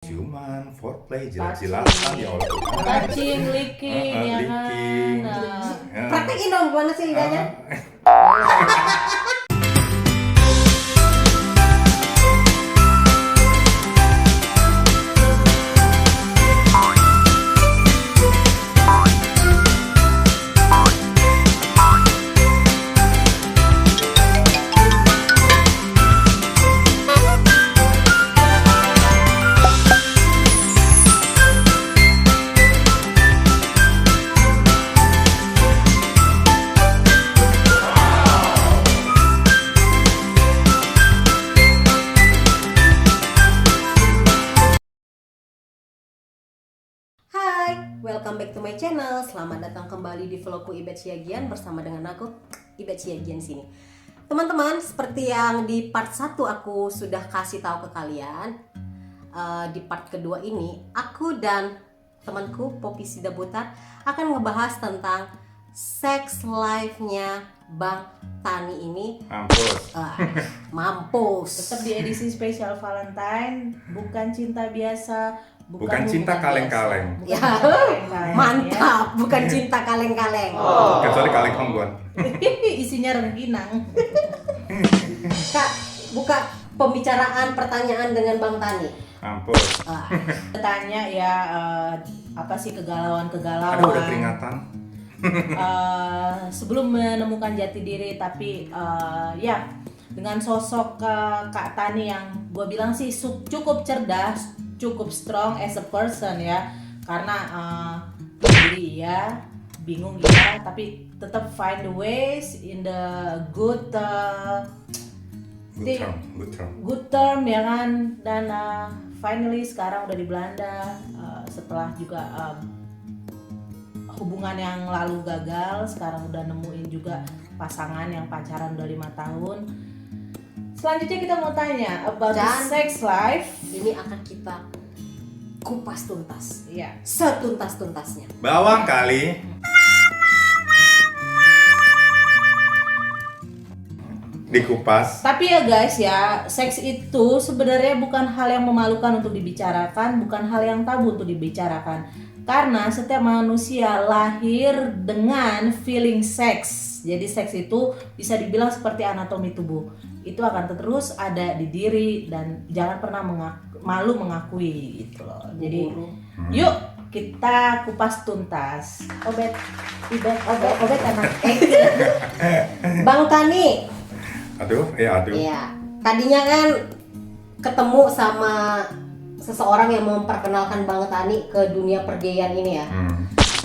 ciuman, foreplay, jilat-jilatan ya Allah. Touching, licking, ya kan. Licking. Praktekin dong, gimana sih lidahnya? Welcome back to my channel. Selamat datang kembali di vlogku Ibet Siagian bersama dengan aku Ibet Siagian sini. Teman-teman, seperti yang di part 1 aku sudah kasih tahu ke kalian, di part kedua ini aku dan temanku Poppy Sidabutar akan ngebahas tentang sex life-nya Bang Tani ini. Mampus. Tetap di edisi spesial Valentine, bukan cinta biasa, Bukan cinta kaleng-kaleng. Ya, mantap, bukan cinta kaleng-kaleng. Kecuali kaleng hongguan. Isinya rengginang. Kak, buka pembicaraan pertanyaan dengan Bang Tani. Mampus. Tanya ya, apa sih kegalauan-kegalauan? Aduh, udah peringatan. Sebelum menemukan jati diri, tapi ya dengan sosok Kak Tani yang gue bilang sih cukup cerdas, cukup strong as a person ya, karena diri ya, bingung ya, tapi tetap find the ways in the good term ya kan, dan finally sekarang udah di Belanda, setelah juga hubungan yang lalu gagal, sekarang udah nemuin juga pasangan yang pacaran udah 5 tahun. Selanjutnya kita mau tanya about the sex life. Ini akan kita kupas tuntas. Iya. Setuntas-tuntasnya. Bawang kali. Dikupas. Tapi ya guys ya, seks itu sebenarnya bukan hal yang memalukan untuk dibicarakan, bukan hal yang tabu untuk dibicarakan. Karena setiap manusia lahir dengan feeling seks. Jadi seks itu bisa dibilang seperti anatomi tubuh. Itu akan terus ada di diri dan jangan pernah malu mengakui gitu loh. Jadi yuk kita kupas tuntas. Obet anak Bang Tani. Aduh. Iya. Tadinya kan ketemu sama seseorang yang memperkenalkan Bang Tani ke dunia pergaulan ini ya.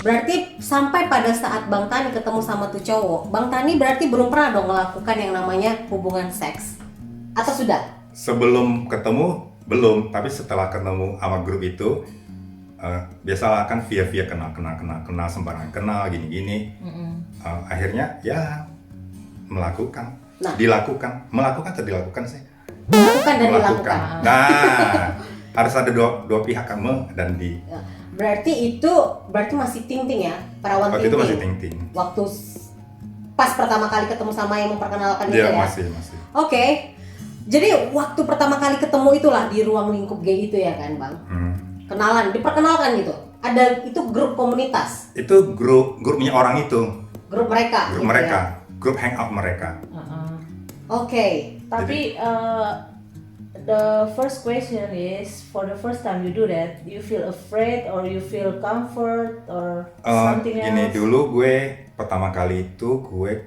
Berarti sampai pada saat Bang Tani ketemu sama tuh cowok, Bang Tani berarti belum pernah dong melakukan yang namanya hubungan seks? Atau sudah? Sebelum ketemu belum, tapi setelah ketemu sama grup itu, biasalah kan via kenal sembarangan kenal gini. Akhirnya ya melakukan, melakukan atau dilakukan sih? Melakukan dan dilakukan. Nah, harus ada dua pihak, me dan di. Berarti masih ting-ting ya, perawan ting-ting. Waktu itu masih ting-ting. Waktu pas pertama kali ketemu sama yang memperkenalkan itu ya? Masih. Oke. Jadi waktu pertama kali ketemu itulah di ruang lingkup gay itu ya kan Bang? Kenalan, diperkenalkan gitu. Ada itu grup komunitas. Itu grupnya orang itu. Grup mereka. Grup hangout mereka. Oke. Tapi the first question is, for the first time you do that, you feel afraid or you feel comfort or something else? Ini dulu gue pertama kali itu gue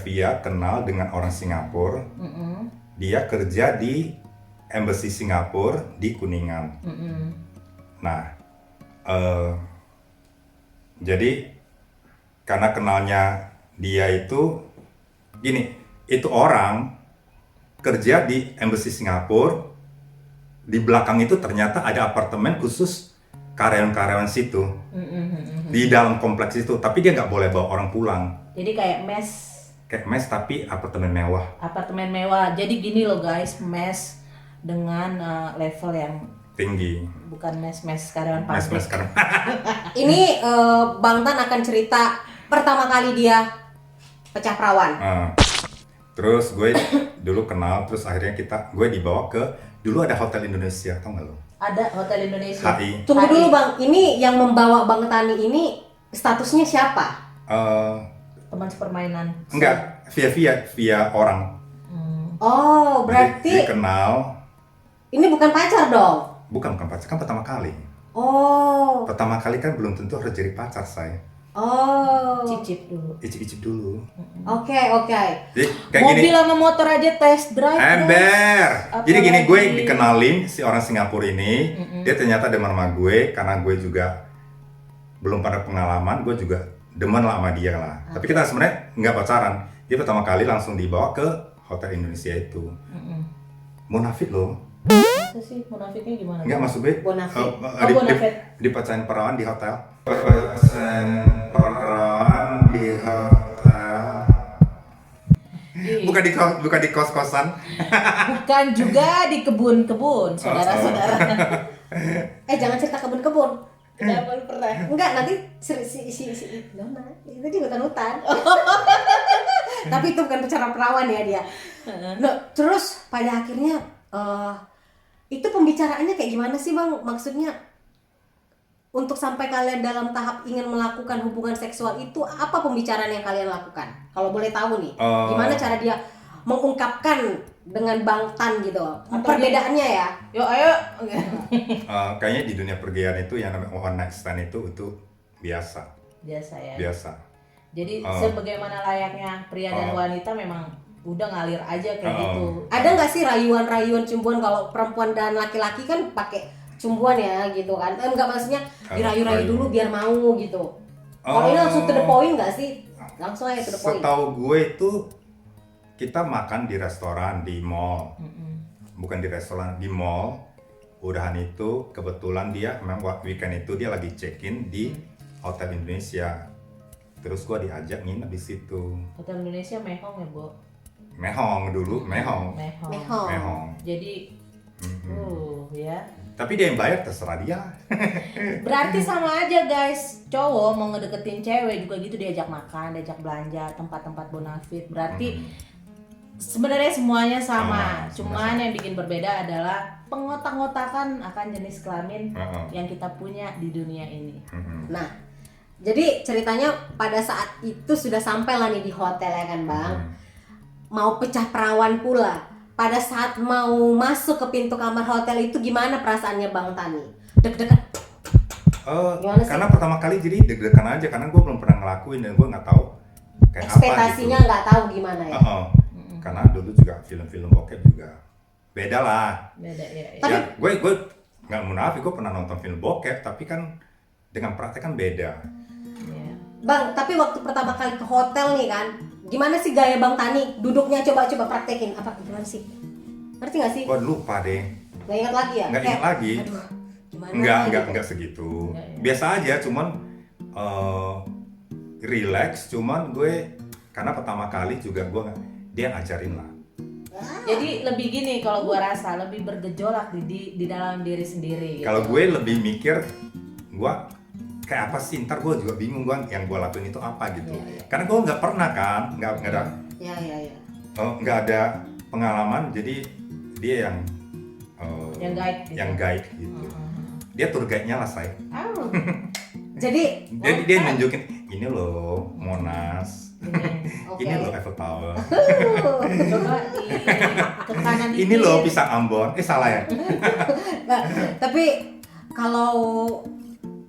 via kenal dengan orang Singapura. Dia kerja di embassy Singapura di Kuningan. Nah, jadi karena kenalnya dia itu gini, itu orang kerja di embassy Singapura, di belakang itu ternyata ada apartemen khusus karyawan-karyawan situ, di dalam kompleks itu, tapi dia nggak boleh bawa orang pulang. Jadi kayak mes tapi apartemen mewah. Jadi gini loh guys, mes dengan level yang tinggi, bukan mes karyawan pabrik. mes karyawan. Ini Bang Tan akan cerita pertama kali dia pecah perawan. Terus gue dulu kenal, terus akhirnya gue dibawa ke, dulu ada Hotel Indonesia, tau gak lo? Ada Hotel Indonesia. HI. Tunggu HI. dulu Bang, ini yang membawa Bang Tani ini statusnya siapa? Teman sepermainan. Enggak, via orang. Oh, Jadi berarti kenal, ini bukan pacar dong? bukan pacar, kan pertama kali. Oh, Pertama kali kan belum tentu harus jadi pacar saya. oh, Cicip dulu. Icip-icip dulu. oke. Jadi kayak Mobil gini, sama motor aja test drive. guys. ember. Apalagi- Jadi gini, gue dikenalin si orang Singapura ini, dia ternyata demen sama gue karena gue juga belum pada pengalaman, gue juga demen lah sama dia lah. Tapi kita sebenarnya nggak pacaran. Dia pertama kali langsung dibawa ke Hotel Indonesia itu. Munafik loh. Masa sih munafiknya gimana? Enggak masuk gue. Bonafit. Bonafit. Dipacain perawan di hotel. Pacain perawan di hotel. Ih, Bukan di kos-kosan. bukan juga di kebun-kebun, saudara-saudara. Jangan cerita kebun-kebun. Kenapa lu pernah? Enggak, nanti si Dona itu di hutan-hutan. Tapi itu bukan pacaran perawan ya dia. Nah, terus pada akhirnya itu pembicaraannya kayak gimana sih Bang? Maksudnya untuk sampai kalian dalam tahap ingin melakukan hubungan seksual itu apa pembicaraan yang kalian lakukan? Kalau boleh tahu nih, gimana cara dia mengungkapkan dengan Bang Tan gitu? Perbedaannya ya? Yuk, ayo. Kayaknya di dunia pergian itu yang namanya one night stand itu biasa. Biasa ya. Biasa. Jadi sebagaimana layaknya pria dan wanita memang udah ngalir aja kayak gitu. Ada nggak sih rayuan-rayuan cumbuan kalau perempuan dan laki-laki kan pakai cumbuan ya gitu kan? Enggak, maksudnya dirayu-rayu dulu biar mau gitu. Kalau ini langsung to the point nggak sih? Langsung aja to the point. Setahu gue itu kita makan di restoran di mall, bukan di restoran, di mall. Udahan itu kebetulan dia memang weekend itu dia lagi check-in di Hotel Indonesia. Terus gua diajak nginep di situ. Hotel Indonesia Mehong ya, Bo? Mehong dulu, Mehong. Mehong. Jadi ya. Tapi dia yang bayar, terserah dia. Berarti sama aja guys, cowok mau ngedeketin cewek juga gitu, diajak makan, diajak belanja, tempat-tempat bonafit. Berarti sebenarnya semuanya sama, cuman yang bikin berbeda adalah pengotak-ngotakan akan jenis kelamin yang kita punya di dunia ini. Nah, jadi ceritanya pada saat itu sudah sampai lah nih di hotel ya kan Bang. Mau pecah perawan pula. Pada saat mau masuk ke pintu kamar hotel itu gimana perasaannya Bang Tani? Deg-degan. Gimana sih? Karena pertama kali jadi deg-degan aja karena gue belum pernah ngelakuin dan gue nggak tahu kayak Ekspektasinya apa gitu. nggak tahu gimana ya. Karena dulu juga film-film bokep juga beda lah. Beda ya. Ya, gue nggak munafik, gue pernah nonton film bokep tapi kan dengan praktek kan beda. Ya. Bang, tapi waktu pertama kali ke hotel nih kan, gimana sih gaya Bang Tani? Duduknya coba praktekin. Apa gimana sih? Ngerti nggak sih? Gue lupa deh, Nggak ingat lagi ya? nggak ingat lagi. Aduh, gimana? Enggak segitu. Enggak, ya. Biasa aja, cuman relax. Cuman gue karena pertama kali juga dia ngajarin lah. Jadi lebih gini kalau gua rasa lebih bergejolak di dalam diri sendiri gitu. Kalau gue lebih mikir, gue kayak apa sih? Ntar gue juga bingung yang gue lakuin itu apa gitu. Karena gue nggak pernah kan, nggak ada, Ya. nggak ada pengalaman. Jadi dia Yang guide gitu. yang guide gitu. Dia tour guide-nya lah saya. Oh, Jadi, Dia nunjukin ini loh Monas, oke. ini loh Eiffel Tower, coba di ke kanan ini dikit. loh pisang Ambon. Salah ya? Nah, tapi kalau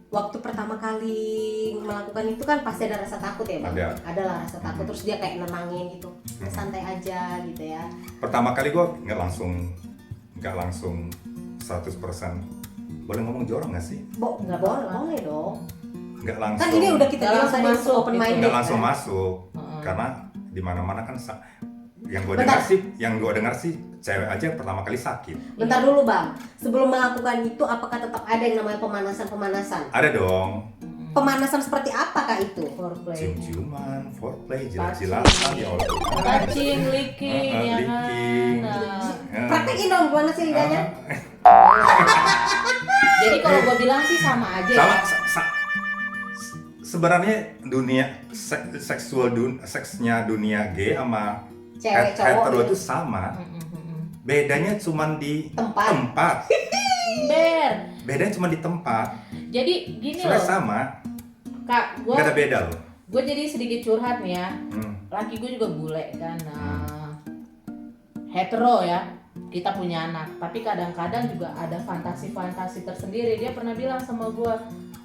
waktu pertama kali melakukan itu kan pasti ada rasa takut ya Bang? Ada. lah rasa takut, terus dia kayak nenangin gitu. Santai aja gitu ya. Pertama kali gue nggak langsung 100%. Boleh ngomong jorok nggak sih? Nggak Boleh dong. Nggak langsung. Kan ini udah kita Nggak bilang langsung tadi masuk open gitu. minded. Nggak langsung kan? masuk. Karena di mana-mana kan yang gue Bentar. dengar sih cewek aja pertama kali sakit. Bentar dulu Bang, sebelum melakukan itu apakah tetap ada yang namanya pemanasan? Ada dong. Pemanasan seperti apakah itu? foreplay. Cium-ciuman, foreplay, jilat-jilatan, ya Allah. Touching, licking, ya kan. Licking. Nah, Praktekin dong gimana sih lidahnya? jadi kalau gua bilang sih sama aja. Sama, Ya. sebenarnya seksnya dunia gay sama Cewek cowok hetero gitu. itu sama. Bedanya cuman di Tempat. Ember. Bedanya cuma di tempat. Jadi gini Sebenarnya loh, sama, Kak, nggak ada beda loh. gue jadi sedikit curhat nih ya. Hmm. Laki gue juga bule kan, hetero ya. Kita punya anak, tapi kadang-kadang juga ada fantasi-fantasi tersendiri. Dia pernah bilang sama gue,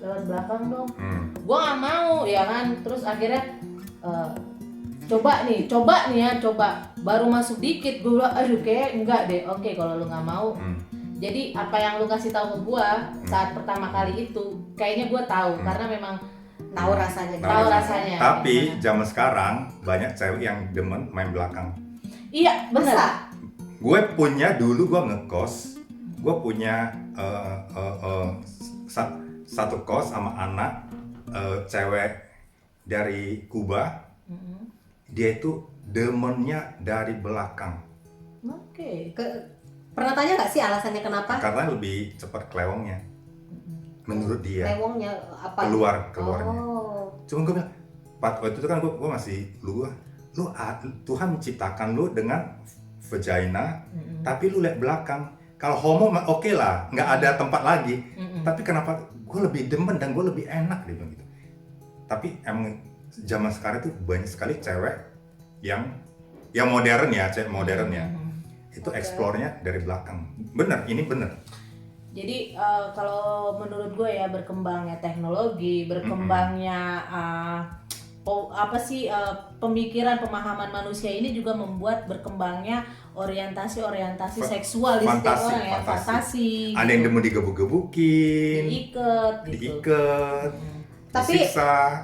lewat belakang dong. Gue nggak mau, ya kan. Terus akhirnya coba nih ya, baru masuk dikit. Gue bilang, aduh kayak enggak deh. Oke, kalau lu nggak mau. Jadi apa yang lu kasih tahu ke gue saat pertama kali itu, kayaknya gue tahu karena memang Tahu rasanya. tahu rasanya. Tapi zaman sekarang banyak cewek yang demen main belakang. Iya, benar. Masa? Gue punya dulu gue ngekos, gue punya satu kos sama anak cewek dari Kuba. Dia itu demennya dari belakang Oke. Pernah tanya nggak sih alasannya kenapa? karena lebih cepat kelewongnya menurut dia, Lewongnya apa? keluarnya. Oh. Cuma gue bilang, waktu itu kan gue masih Tuhan menciptakan lu dengan vagina, tapi lu lihat belakang. Kalau homo oke lah, nggak ada tempat lagi. Tapi kenapa gue lebih demen dan gue lebih enak gitu. Tapi emang zaman sekarang itu banyak sekali cewek yang modern ya, cewek modern ya. Itu explore-nya dari belakang. Bener, ini bener. Jadi kalau menurut gue ya, berkembangnya teknologi, berkembangnya pemikiran, pemahaman manusia ini juga membuat berkembangnya orientasi seksual di setiap orang ya, fantasi. Ada yang demen digebuk-gebukin, diikat. Tapi disiksa.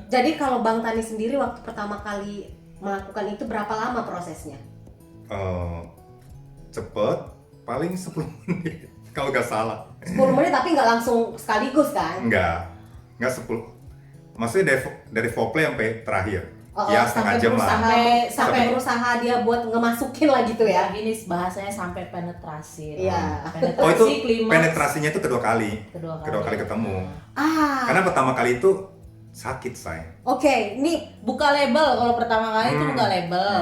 jadi kalau Bang Tani sendiri waktu pertama kali melakukan itu berapa lama prosesnya? Cepet, paling 10 menit kalau nggak salah. 10 menit tapi nggak langsung sekaligus kan? Nggak 10. Maksudnya dari foreplay sampai terakhir. Ya setengah jam lah. Sampai berusaha dia buat ngemasukin lah gitu ya. Ini bahasanya sampai penetrasi. Iya. Oh itu klimaks. penetrasinya itu kedua kali ketemu. Karena pertama kali itu sakit saya. Oke, ini buka label. Kalau pertama kali itu buka label.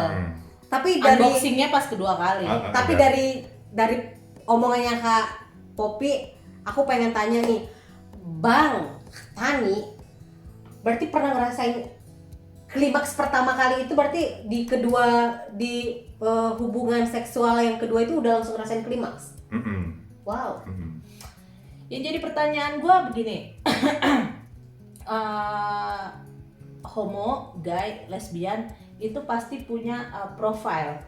tapi dari Unboxingnya pas kedua kali. tapi dari omongannya Kak Popi, aku pengen tanya nih, Bang Tani berarti pernah ngerasain klimaks pertama kali itu, berarti di hubungan seksual yang kedua itu udah langsung ngerasain klimaks? Wow. Yang jadi pertanyaan gue begini, homo, gay, lesbian itu pasti punya profile.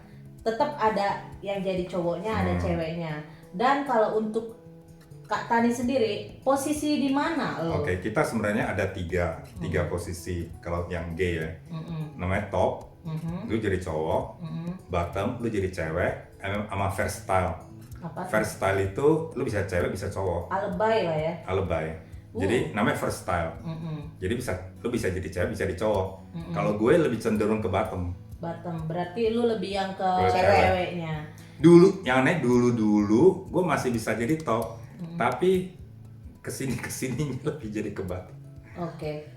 Tetap ada yang jadi cowoknya, ada ceweknya. Dan kalau untuk Kak Tani sendiri, posisi di mana lo? Oke, kita sebenarnya ada tiga posisi kalau yang gay ya. Namanya top, lu jadi cowok, bottom, lu jadi cewek, sama versatile. Versatile itu lu bisa cewek, bisa cowok. Alebay lah ya. Alebay. Jadi namanya versatile. Jadi lu bisa jadi cewek, bisa jadi cowok. Kalau gue lebih cenderung ke bottom. Bottom, berarti lu lebih yang ke Cewek. ceweknya. Dulu, yang aneh dulu gue masih bisa jadi top. Tapi kesini lebih jadi ke bottom. Oke.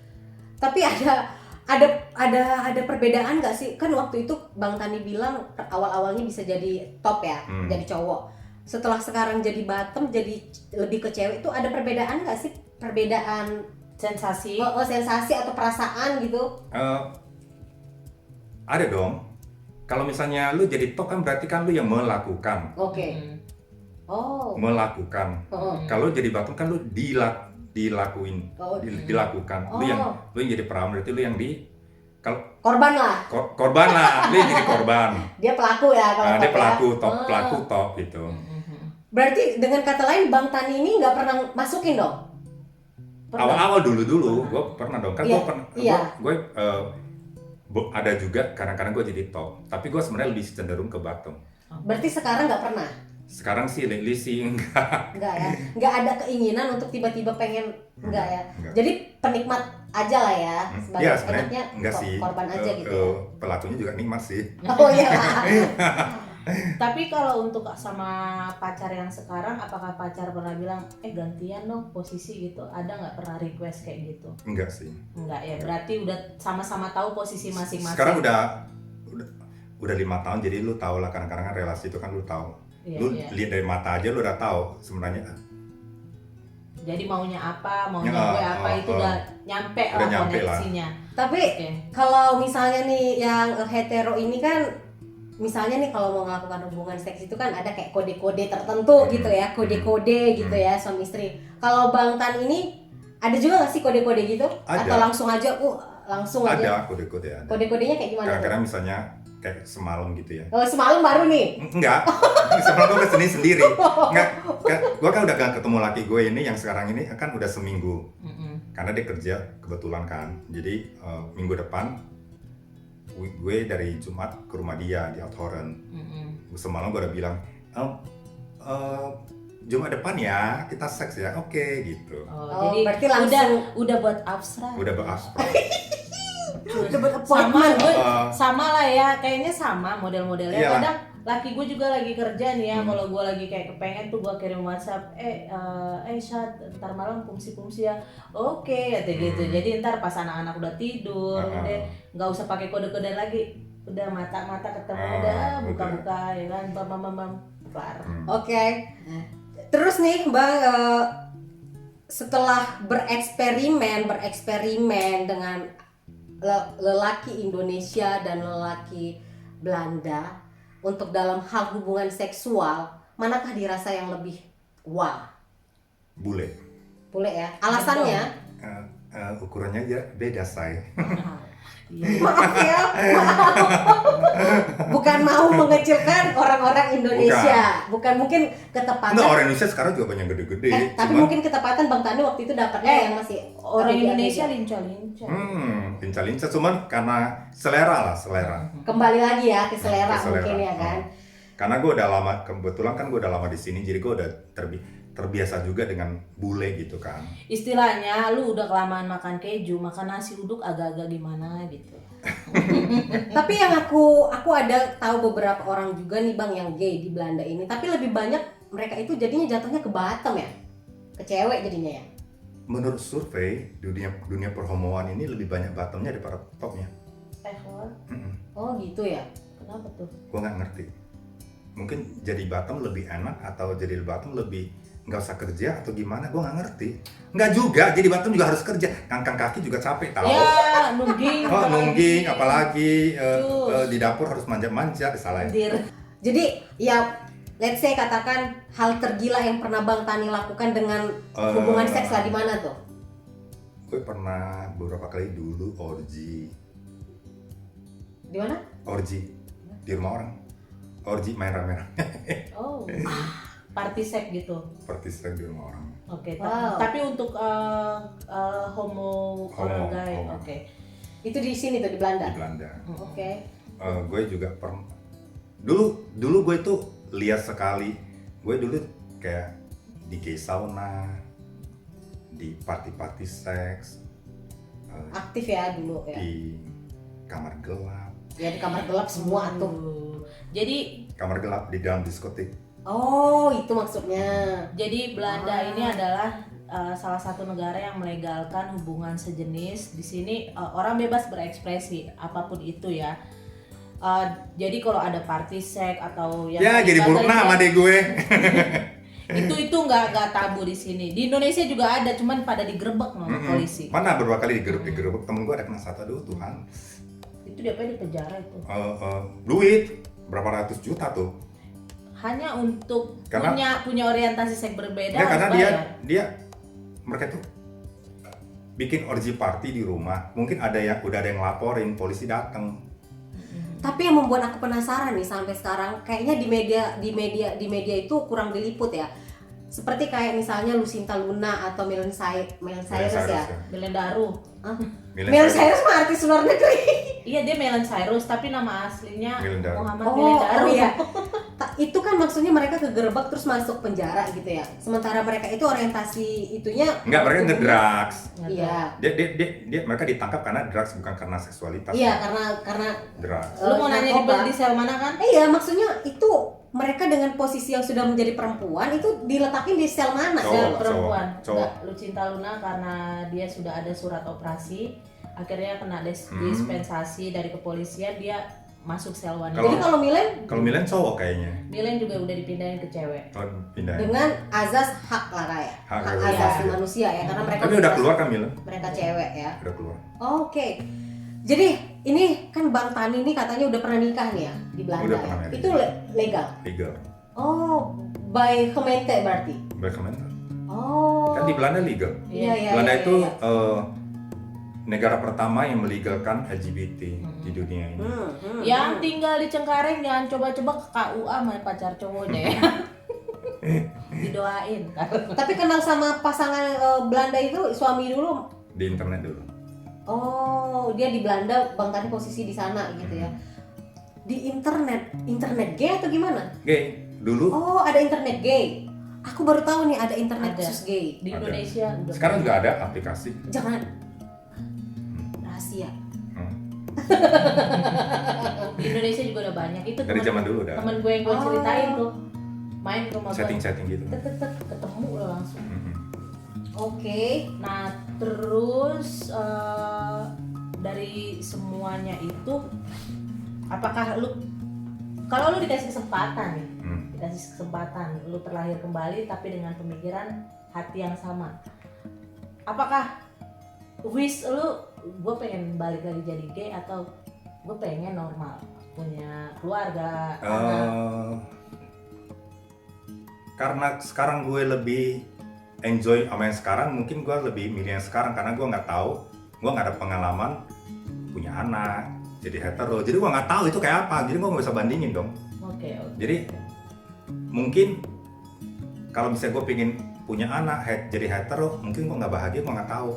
Tapi ada perbedaan nggak sih? Kan waktu itu Bang Tani bilang awal-awalnya bisa jadi top ya, jadi cowok. Setelah sekarang jadi bottom, jadi lebih ke cewek, itu ada perbedaan nggak sih? Perbedaan Sensasi. sensasi atau perasaan gitu? Ada dong. Kalau misalnya lu jadi top kan berarti kan lu yang melakukan. Oke. Oh. Melakukan. Kalau jadi bottom kan lu dilakuin. Dilakukan. Lu yang jadi perawan, berarti lu yang Korban lah. Korban lah. Lu yang jadi korban. Dia pelaku ya kalau Dia top pelaku ya? pelaku top gitu. Berarti dengan kata lain Bang Tani ini nggak pernah masukin dong? Awal-awal dulu gue pernah dong. Kan Iya, gue pernah. iya. Ada juga kadang-kadang gue jadi top. Tapi gue sebenarnya lebih cenderung ke bottom. Berarti sekarang nggak pernah? Sekarang sih lately sih enggak. Enggak ya? Nggak ada keinginan untuk tiba-tiba pengen, enggak ya? Enggak. Jadi penikmat aja lah ya, sebagai Ya sebenarnya enaknya enggak sih. korban aja gitu ya? Pelakunya juga nikmat sih. Oh iya lah. Tapi kalau untuk sama pacar yang sekarang, apakah pacar pernah bilang, gantian dong posisi gitu? Ada nggak pernah request kayak gitu? Enggak sih. Enggak ya, berarti udah sama-sama tahu posisi masing-masing. Sekarang udah 5 tahun, jadi lu tahu lah kadang-kadang kan relasi itu kan lu tahu. Iya, Lu iya. lihat dari mata aja lu udah tahu sebenarnya. Jadi maunya apa, maunya Ya, gue apa itu udah nyampe udah lah nyampe lah. koneksinya. Tapi Oke. kalau misalnya nih yang hetero ini kan, misalnya nih kalau mau melakukan hubungan seks itu kan ada kayak kode-kode tertentu gitu ya, kode-kode gitu ya suami istri. Kalau Bang Tan ini ada juga nggak sih kode-kode gitu? Ada. Atau langsung aja, langsung aja. Ada kode-kode ada. Kode-kodenya kayak gimana tuh? Kadang-kadang misalnya kayak semalam gitu ya. Oh, semalam baru nih. Enggak, semalam gue sendiri. Enggak, gue kan udah gak ketemu laki gue ini yang sekarang ini kan udah seminggu. Karena dia kerja kebetulan kan. Jadi minggu depan gue dari Jumat ke rumah dia di Outhoren. Semalam gue udah bilang, Jumat depan ya kita seks ya, oke gitu. Oh, Jadi berarti langsung udah buat abstrak. Udah beraspek. udah buat Sama appointment. gue sama lah ya, kayaknya sama model-modelnya. Iya. Kadang laki gue juga lagi kerja nih ya, kalau gue lagi kayak kepengen tuh gue kirim WhatsApp, Syat, ntar malam fungsi-fungsi ya. Oke, kata gitu. Jadi ntar pas anak-anak udah tidur, udah nggak usah pakai kode-kode lagi. Udah mata-mata ketemu, udah buka-buka ya kan, bam, kelar. Oke. Terus nih Bang, setelah bereksperimen dengan lelaki Indonesia dan lelaki Belanda untuk dalam hal hubungan seksual, manakah dirasa yang lebih wah? Bule. Boleh ya? Alasannya? Ukurannya aja beda, say. Maaf ya, maaf. Bukan mau mengecilkan orang-orang Indonesia, bukan mungkin ketepatan. Enggak, orang Indonesia sekarang juga banyak gede-gede. Tapi mungkin ketepatan Bang Tani waktu itu dapatnya yang masih Orang ABG. Indonesia lincah-lincah. Lincah-lincah, cuman karena selera. Kembali lagi ya ke selera, Ke selera. mungkin ya kan. Karena gue udah lama, kebetulan kan gue udah lama di sini, jadi gue udah terbiasa juga dengan bule gitu kan. Istilahnya lu udah kelamaan makan keju, makan nasi uduk agak-agak gimana gitu. Tapi yang aku ada tahu beberapa orang juga nih Bang yang gay di Belanda ini, tapi lebih banyak mereka itu jadinya jatuhnya ke bottom ya, ke cewek jadinya ya. Menurut survei, dunia perhomoan ini lebih banyak bottomnya daripada topnya. Oh gitu ya. Kenapa tuh? Gue nggak ngerti. Mungkin jadi bottom lebih enak atau jadi bottom lebih nggak usah kerja atau gimana, gue nggak ngerti. Nggak juga, jadi bottom juga harus kerja. Kangkang kaki juga capek tau. Ya, nungging. Nungging, apalagi di dapur harus manja-manja, disalahin. Jadi ya let's say katakan hal tergila yang pernah Bang Tani lakukan dengan hubungan seks lah di mana tuh? Gue pernah beberapa kali dulu orgi Di mana? di rumah orang. Orgi main rame-rame. Oh, party seks gitu. Seperti sering di rumah orang. Oke, Wow. tapi untuk homo Homo. guy, oke. Itu di sini tuh di Belanda. Di Belanda. Oke. Gue juga pernah. Dulu gue tuh lihat sekali. Gue dulu kayak di gay sauna, di party seks, Aktif ya dulu ya. di kamar gelap. Ya di kamar gelap semua tuh. Jadi Kamar gelap di dalam diskotik. Oh, itu maksudnya. Jadi Belanda ini adalah salah satu negara yang melegalkan hubungan sejenis. Di sini orang bebas berekspresi apapun itu ya. Jadi kalau ada party seks atau yang Ya, jadi buruk nama deh gue. itu nggak tabu di sini. Di Indonesia juga ada, cuman pada digerebek sama polisi. Mana beberapa kali digeruk temen gue ada kena satu, aduh Tuhan. Itu dia di penjara itu. Duit berapa ratus juta tuh. Hanya untuk Karena- punya orientasi seks berbeda. Ya, karena harus bayar. mereka tuh bikin orgy party di rumah. Mungkin udah ada yang laporin, polisi datang. Tapi yang membuat aku penasaran nih sampai sekarang, kayaknya di media itu kurang diliput ya. Seperti kayak misalnya Lucinta Luna atau Miley Cyrus ya. Milendaru. Miley Cyrus mah artis luar negeri. Iya, dia Miley Cyrus tapi nama aslinya Milendaru. Muhammad Oh Milendaru. iya. Itu kan maksudnya mereka kegerebek terus masuk penjara gitu ya. Sementara mereka itu orientasi itunya Enggak, mereka ngedrugs. Iya. Mereka ditangkap karena drugs, bukan karena seksualitas. Iya, karena Drugs. Lu mau nanya narkoba. di sel mana kan? Iya, maksudnya itu mereka dengan posisi yang sudah menjadi perempuan itu diletakin di sel mana? Cowok. Sel perempuan. cowok. Enggak, Lucinta Luna karena dia sudah ada surat operasi, akhirnya kena dispensasi dari kepolisian, dia masuk sel wanita. Jadi kalau Milen Kalau Milen cowok kayaknya. Milen juga udah dipindahin ke cewek. Kalau pindah. dengan azas hak lah Kak, ya. Hak Hak asasi asasi manusia. manusia ya, karena mereka Tapi udah keluar kan Milen? mereka cewek ya. Udah keluar. Oke. Jadi ini kan Bang Tani ini katanya udah pernah nikah nih ya di Belanda. Udah Ya? pernah nikah. Itu legal. Legal. Oh, by gemeente berarti. Berkomentar. Oh. Kan di Belanda legal. Iya, iya. Belanda iya, itu iya. negara pertama yang melegalkan LGBT di dunia ini. Yang tinggal di Cengkareng jangan coba-coba ke KUA main pacar cowok deh. Didoain. Tapi kenal sama pasangan Belanda itu suami dulu. Di internet dulu. Oh, dia di Belanda, Bang Tani posisi di sana gitu ya. Di internet gay atau gimana? Gay, dulu. Oh, ada internet gay. Aku baru tahu nih ada internet Ada. khusus gay. Di Ada. Indonesia udah. Sekarang juga ada aplikasi. Jangan rahasia. Di Indonesia juga udah banyak. Itu Dari zaman dulu udah. temen gue yang gue Oh. ceritain tuh. Main ke rumah gue. Setting-setting gitu. Tet, ketemu lo langsung. Mhm. Oke. Nah terus dari semuanya itu, apakah lu, kalau lu dikasih kesempatan nih, dikasih kesempatan lu terlahir kembali tapi dengan pemikiran hati yang sama, apakah wish lu gue pengen balik lagi jadi gay atau gue pengen normal punya keluarga anak? Karena sekarang gue lebih enjoy sama yang sekarang, mungkin gue lebih milih yang sekarang karena gue nggak tahu, gue nggak ada pengalaman punya anak, jadi hetero, jadi gue nggak tahu itu kayak apa, jadi gue nggak bisa bandingin dong. Oke. Jadi mungkin kalau misalnya gue pengen punya anak, jadi hetero, mungkin gue nggak bahagia, gue nggak tahu.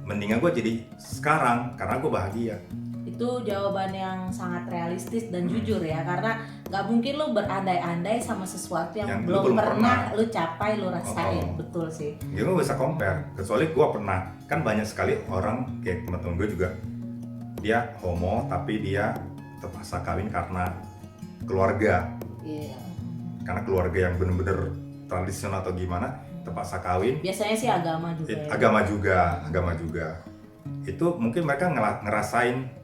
Mendingan gue jadi sekarang karena gue bahagia. Itu jawaban yang sangat realistis dan jujur ya, karena nggak mungkin lu berandai-andai sama sesuatu yang Yang lu belum belum pernah lu capai, lu rasain. Oh. Betul sih. Jadi gue bisa compare, kecuali gue pernah, kan banyak sekali orang kayak teman-teman gue juga, dia homo tapi dia terpaksa kawin karena keluarga, Iya. karena keluarga yang bener-bener tradisional atau gimana, terpaksa kawin. Biasanya sih agama juga ya. Agama juga. Itu mungkin mereka ngerasain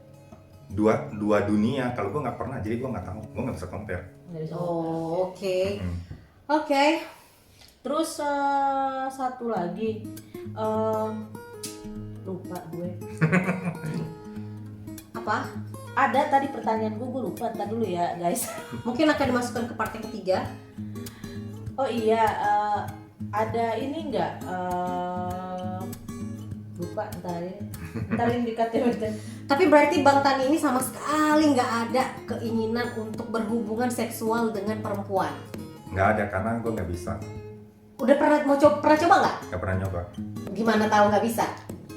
dua dunia. Kalau gue nggak pernah, jadi gue nggak tahu, gue nggak bisa compare. Nggak bisa. Oh, oke. Hmm. Oke. Terus satu lagi, lupa gue. Apa? Ada tadi pertanyaan gue lupa. Ntar dulu ya guys. Mungkin akan dimasukkan ke part yang ketiga. Oh iya, ada ini nggak? Lupa ntar ini dikatakan. Tapi berarti Bang Tani ini sama sekali nggak ada keinginan untuk berhubungan seksual dengan perempuan. Nggak ada karena gue nggak bisa, Udah pernah pernah coba nggak? nggak pernah nyoba. Gimana tahu nggak bisa?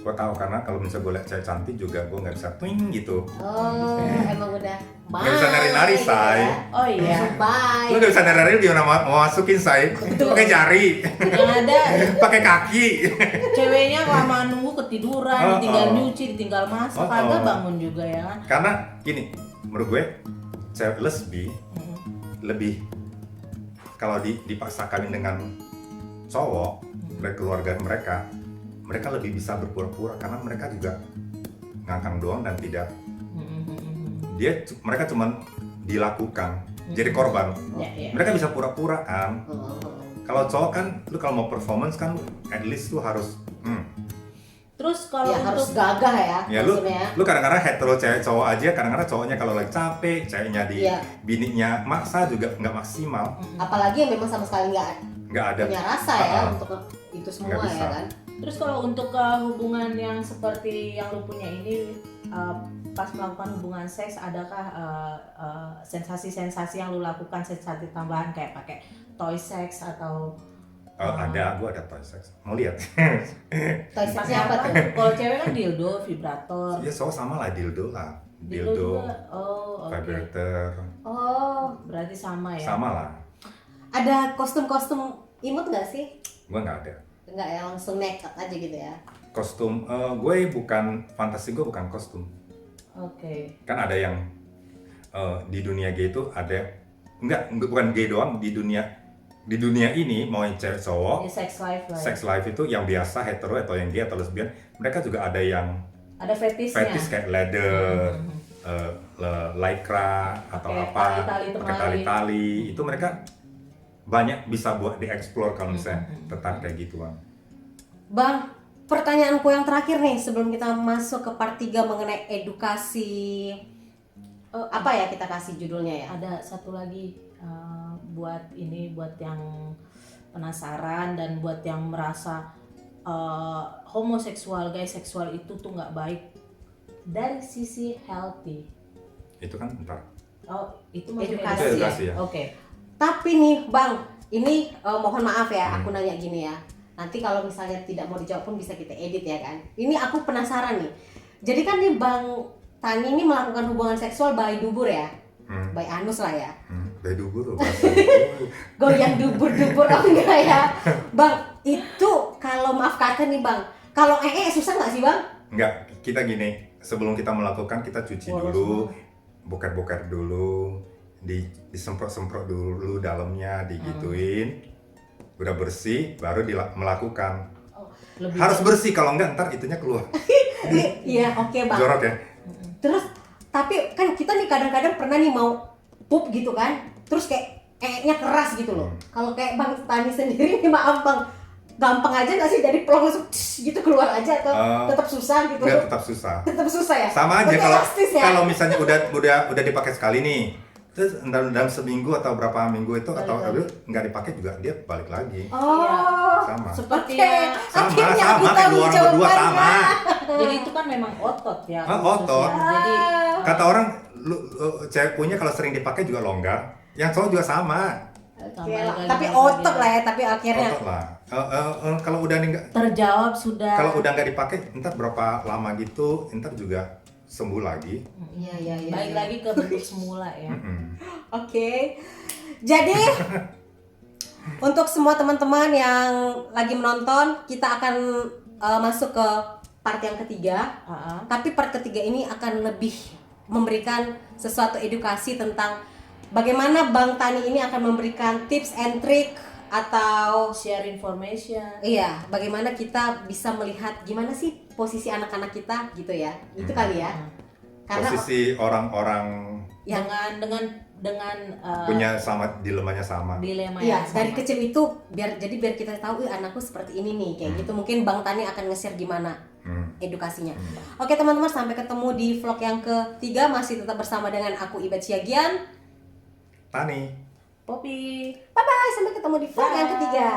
Gue tahu karena kalau misalnya gue liat cewek cantik juga gue nggak bisa twing gitu. Oh, emang udah. Nggak bisa nari-nari, gitu say. ya. Oh iya. Bye. Lu nggak bisa nari-nari gimana mau masukin say? Pakai jari, Yang ada pakai kaki. ceweknya kelamaan nunggu ketiduran, Oh, tinggal oh. nyuci, tinggal masak, Oh, kagak oh. bangun juga ya kan. Karena gini, menurut gue cewek lesbi lebih, kalau dipaksa kawin dengan cowok dari keluarga mereka lebih bisa berpura-pura karena mereka juga ngangkang doang dan tidak, mereka cuman dilakukan jadi korban. Ya, ya. Mereka bisa pura-pura kan. Oh. Kalau cowok kan, lu kalau mau performance kan at least lu harus Terus kalau Ya harus untuk gagah ya, ya lu maksudnya. kadang-kadang hetero cewek cowok aja, kadang-kadang cowoknya kalau lagi capek, ceweknya di Iya. bininya maksa juga nggak maksimal, Apalagi yang memang sama sekali nggak ada. punya rasa ya Ah, untuk itu semua Nggak bisa. ya kan. Terus kalau untuk hubungan yang seperti yang lu punya ini, pas melakukan hubungan seks, adakah sensasi-sensasi yang lu lakukan, sensasi tambahan kayak pakai toy sex atau Ada, gua ada toy sex. Mau lihat? Toy sex pakai apa apa? tuh? Kalau cewek kan dildo, vibrator. Ya cowok sama lah, dildo lah, Dildo dildo, juga. Oh, oke. vibrator, Oh, Berarti sama ya. sama lah. ada kostum-kostum imut nggak sih? Gua nggak ada. Nggak ya, langsung nekat aja gitu ya. Kostum, gue bukan fantasi, gue bukan kostum. Oke. Kan ada yang di dunia gay itu ada, bukan gay doang, di dunia ini mau yang cewek cowok, Ini sex life lah. Ya. sex life itu yang biasa hetero atau yang gay atau lesbian, mereka juga ada yang Ada fetishnya. fetish kayak leather, lycra atau Pakai apa, tali-tali pakai temali. tali-tali, itu mereka banyak bisa buat dieksplor kalau misalnya tertarik kayak gitu Bang. Bang, pertanyaanku yang terakhir nih sebelum kita masuk ke part 3 mengenai edukasi. Apa ya kita kasih judulnya ya? Ada satu lagi buat yang penasaran dan buat yang merasa homoseksual, gay seksual itu tuh nggak baik dari sisi healthy. Itu kan ntar. Oh, itu maksudnya Edukasi Itu edukasi ya. Oke. Tapi nih Bang, ini mohon maaf ya, aku nanya gini ya. Nanti kalau misalnya tidak mau dijawab pun bisa kita edit ya kan. Ini aku penasaran nih. Jadi kan nih Bang Tani ini melakukan hubungan seksual by dubur ya, by anus lah ya. Dari dubur Goyang dubur-dubur oh enggak ya. Bang, itu kalau maaf kata nih Bang, kalau susah nggak sih Bang? Enggak, kita gini, sebelum kita melakukan kita cuci dulu, boker-boker dulu, disemprot-semprot dulu dalamnya, digituin, udah bersih, baru melakukan. Lebih Harus bersih, kalau enggak ntar itunya keluar. Iya, oke Bang. Jorok ya? Terus tapi kan kita nih kadang-kadang pernah nih mau pup gitu kan, terus kayak keras gitu loh. Kalau kayak Bang Tani sendiri nih maaf Bang, gampang aja nggak sih dari pelong langsung gitu keluar aja atau tetap susah gitu? Enggak, tetap susah. Tetap susah ya? Sama aja Berarti kalau elastis ya? kalau misalnya udah dipakai sekali nih, terus dalam seminggu atau berapa minggu itu atau nggak dipakai juga dia balik lagi. Oh, Sama. seperti oke. yang Akhirnya aku kayak tahu dua orang berdua jawabannya. sama. jadi itu kan memang otot ya. Otot. khususnya. Jadi Kata orang, cewek punya kalau sering dipakai juga longgar. Yang cowok juga sama. Oke lah. Tapi otot lah ya, tapi akhirnya Otot lah. Kalau udah nggak, terjawab sudah. kalau udah nggak dipakai, ntar berapa lama gitu, ntar juga sembuh lagi. Iya. Balik lagi ke bentuk semula ya. Oke. Jadi untuk semua teman-teman yang lagi menonton, kita akan masuk ke part yang ketiga. Tapi part ketiga ini akan lebih memberikan sesuatu edukasi tentang bagaimana Bang Tani ini akan memberikan tips and trick atau Share information. iya, bagaimana kita bisa melihat gimana sih posisi anak-anak kita gitu ya. Itu kali ya. Karena Posisi orang-orang yang dengan punya sama dilemanya sama. dilema iya, yang sama. dari kecil itu biar kita tahu anakku seperti ini nih kayak gitu. Mungkin Bang Tani akan nge-share gimana edukasinya. Oke teman-teman, sampai ketemu di vlog yang ketiga, masih tetap bersama dengan aku Ibet Siagian. Tani. Poppy. Bye bye, sampai ketemu di vlog yang ketiga.